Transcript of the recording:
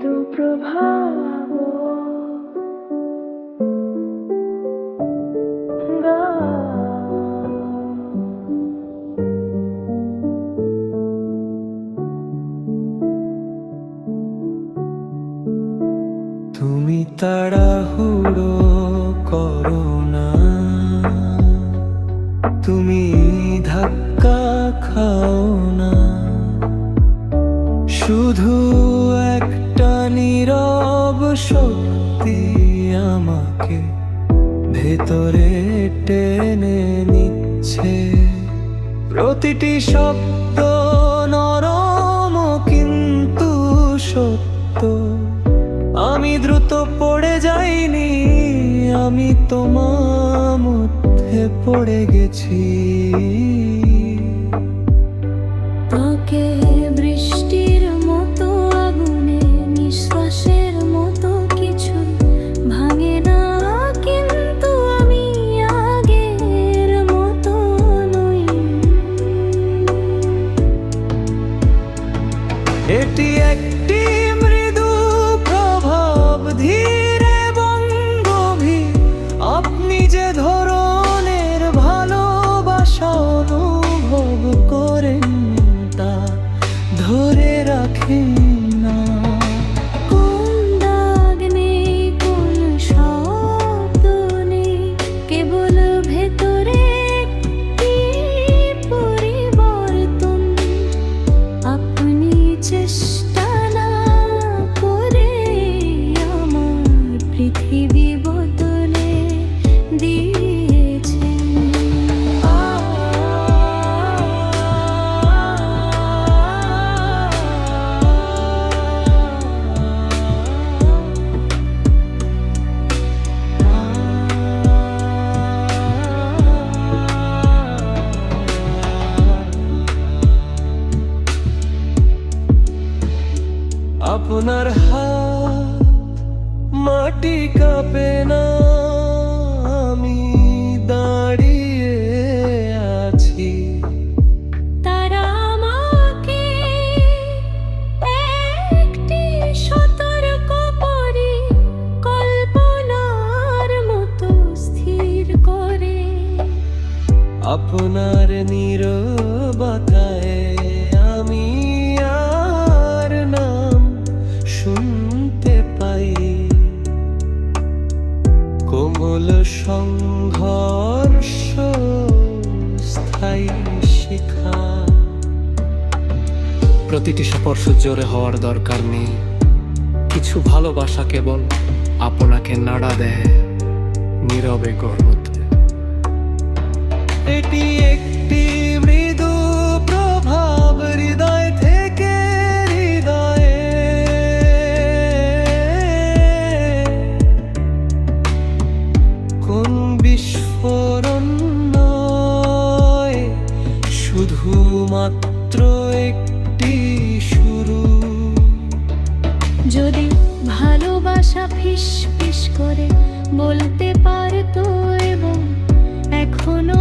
মৃদু প্রভাব তুমি তাড়াহুড়ো করো না, তুমি ধাক্কা খাও না, শুধু একটা নীরব শক্তি আমাকে ভেতরে টেনে নিচ্ছে। প্রতিটি শব্দ নরম কিন্তু সত্য। আমি দ্রুত পড়ে যাইনি, আমি তোমার মধ্যে পড়ে গেছি। তোকে বৃষ্টির মতো আগুনে নিঃশ্বাসের মতো কিছু ভাঙে না, কিন্তু আমি আগের মতো নই। এটি একটি মৃদু প্রভাব, ধীরে এবং গভীর। আপনি যে ধরনের ভালোবাসা অনুভব করেন তা ধরে রাখেন না। কোন দাগ নেই, কোন শব্দ নেই, কেবল ভেতরে একটি পরিবর্তন। আপনি চেষ্টা না করে আমার পৃথিবী বদলে দিয়েছেন। আপনার হাত মাটি কাঁপে না, আমি দাঁড়িয়ে আছি। তারা আমাকে একটি সতর্ক পরিকল্পনার মতো স্থির করে। আপনার নীরবতায় আমি আর নাম শুনতে পাই। কোমল সংঘর্ষ, স্থায়ী শিখা। প্রতিটি স্পর্শ জোরে হওয়ার দরকার নেই, কিছু ভালোবাসা কেবল আপনাকে নাড়া দেয় নীরবে গর্ভতে। এটি একটি মৃদু প্রভাব, হৃদয় থেকে হৃদয়ে। কোন বিস্ফোরণ নয়, শুধুমাত্র একটি শুরু। যদি ভালোবাসা ফিস ফিস করে বলতে পারতো এবং এখনো